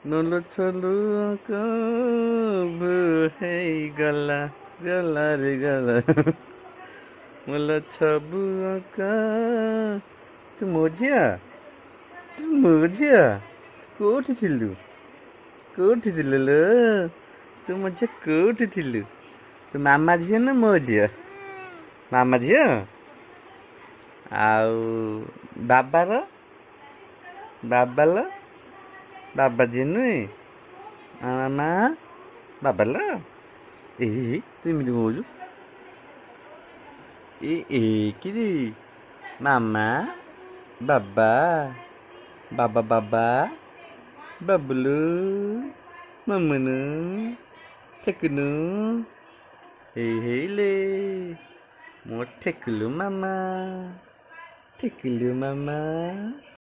ନଲ ଛଲୁଆ କବୁ ହେଇଗଲା ଗଲାରେ ଗଲା ମଲ ଛବୁଆ କା ତୁ ମୋ ଝିଅ ତୁ ମୋ ଝିଅ କୋଉଠି ଥିଲୁ ଲୋ ତୁ ମୋ ଝିଅ କୋଉଠି ଥିଲୁ ତୁ ମାମା ଝିଅ ନା ମୋ ଝିଅ ମାମା ଝିଅ ଆଉ ବାବାର ବାବାଲ ବାବା ଝିଅ ନୁହେଁ ମାମା ବାବାଲ ତୁ ଏମିତି କହୁଛୁ କିରି ମାମା ବାବା ବାବା ବାବା ବାବୁଲୁ ମାମୁନୁ ଠେକୁନୁ ହେଇଲେ ମୋ ଠେକୁଲୁ ମାମା